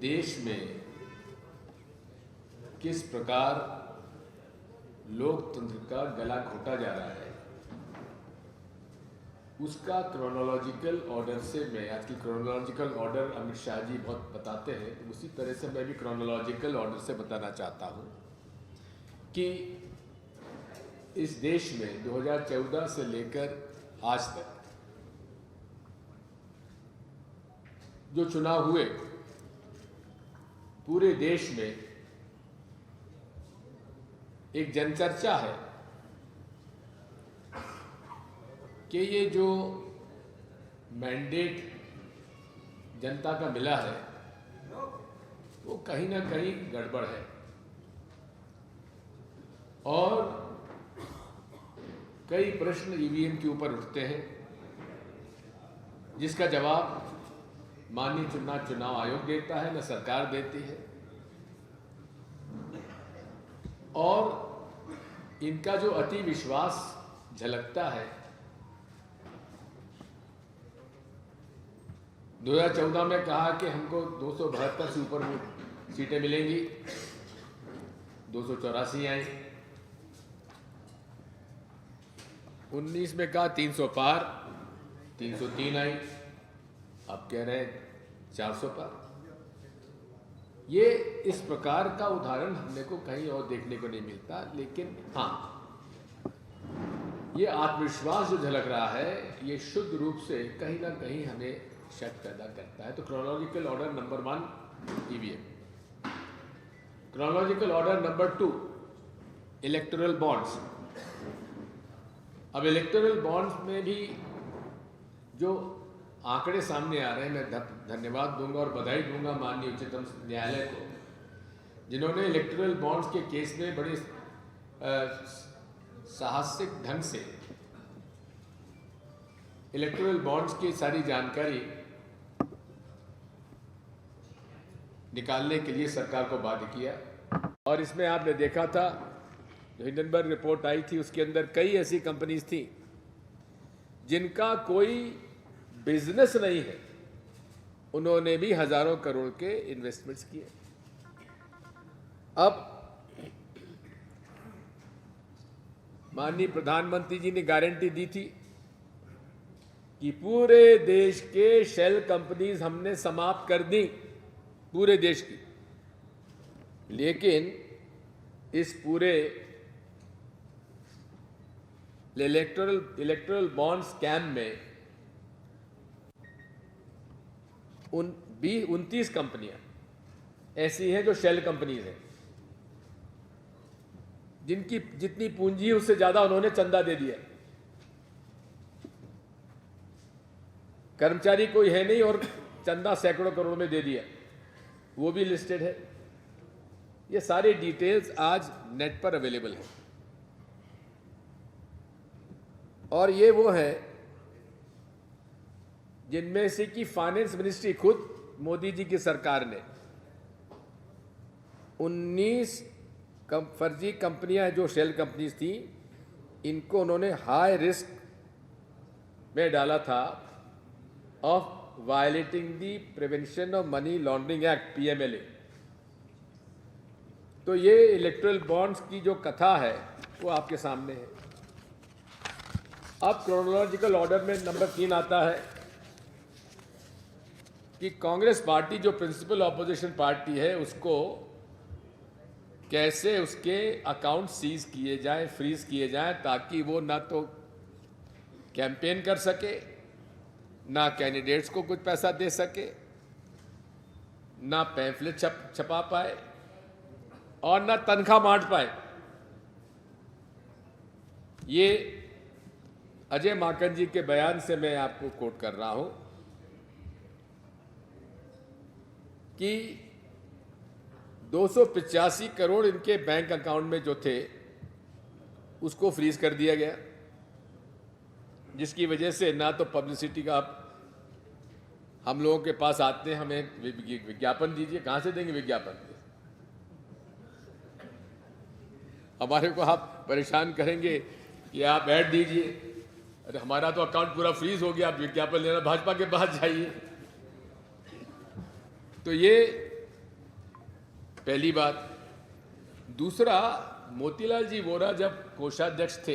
देश में किस प्रकार लोकतंत्र का गला घोटा जा रहा है, उसका क्रोनोलॉजिकल ऑर्डर से मैं आज की क्रोनोलॉजिकल ऑर्डर अमित शाह जी बहुत बताते हैं, तो उसी तरह से मैं भी क्रोनोलॉजिकल ऑर्डर से बताना चाहता हूँ कि इस देश में 2014 से लेकर आज तक जो चुनाव हुए, पूरे देश में एक जनचर्चा है कि ये जो मैंडेट जनता का मिला है वो कहीं ना कहीं गड़बड़ है और कई प्रश्न ईवीएम के ऊपर उठते हैं, जिसका जवाब माननीय चुनाव आयोग देता है, न सरकार देती है। और इनका जो अति विश्वास झलकता है, 2014 में कहा कि हमको 272 से ऊपर सीटें मिलेंगी, 284 आई। 19 में कहा 300 पार, 303 आई। अब कह रहे हैं 400 पार। ये इस प्रकार का उदाहरण हमने को कहीं और देखने को नहीं मिलता, लेकिन हाँ, ये आत्मविश्वास जो झलक रहा है ये शुद्ध रूप से कहीं ना कहीं हमें शक पैदा करता है। तो chronological order number 1 EVM, chronological order number 2 electoral bonds. अब इलेक्टोरल बॉन्ड्स में भी जो आंकड़े सामने आ रहे हैं, मैं धन्यवाद दूंगा और बधाई दूंगा माननीय उच्चतम न्यायालय को, जिन्होंने इलेक्टोरल बॉन्ड्स के केस में बड़े साहसिक ढंग से इलेक्टोरल बॉन्ड्स की सारी जानकारी निकालने के लिए सरकार को बाध्य किया। और इसमें आपने देखा था जो हिंडनबर्ग रिपोर्ट आई थी, उसके अंदर कई ऐसी कंपनीज थी जिनका कोई बिजनेस नहीं है, उन्होंने भी हजारों करोड़ के इन्वेस्टमेंट्स किए। अब माननीय प्रधानमंत्री जी ने गारंटी दी थी कि पूरे देश के शेल कंपनीज हमने समाप्त कर दी, पूरे देश की। लेकिन इस पूरे इलेक्टोरल बॉन्ड स्कैम में 29 कंपनियां ऐसी हैं जो शेल कंपनीज हैं, जिनकी जितनी पूंजी है उससे ज्यादा उन्होंने चंदा दे दिया। कर्मचारी कोई है नहीं और चंदा सैकड़ों करोड़ में दे दिया, वो भी लिस्टेड है। ये सारे डिटेल्स आज नेट पर अवेलेबल है। और ये वो है जिनमें से कि फाइनेंस मिनिस्ट्री खुद मोदी जी की सरकार ने 19 फर्जी कंपनियां जो शेल कंपनीज थी, इनको उन्होंने हाई रिस्क में डाला था of violating the prevention of money laundering act PMLA. तो ये इलेक्टोरल बॉन्ड्स की जो कथा है वो आपके सामने है। अब क्रोनोलॉजिकल ऑर्डर में नंबर 3 आता है कि कांग्रेस पार्टी जो प्रिंसिपल ऑपोजिशन पार्टी है, उसको कैसे उसके अकाउंट सीज किए जाएं, फ्रीज किए जाएं, ताकि वो ना तो कैंपेन कर सके, ना कैंडिडेट्स को कुछ पैसा दे सके, ना पैम्फलेट छपा पाए और ना तनख्वाह बांट पाए। ये अजय माकन जी के बयान से मैं आपको कोट कर रहा हूं कि 285 करोड़ इनके बैंक अकाउंट में जो थे उसको फ्रीज कर दिया गया, जिसकी वजह से ना तो पब्लिसिटी का हम लोगों के पास आते हैं, हमें विज्ञापन दीजिए, कहां से देंगे विज्ञापन? हमारे को आप परेशान करेंगे कि आप ऐड दीजिए, अरे हमारा तो अकाउंट पूरा फ्रीज हो गया, आप विज्ञापन लेना भाजपा के पास जाइए। तो ये पहली बात। दूसरा, मोतीलाल जी वोरा जब कोषाध्यक्ष थे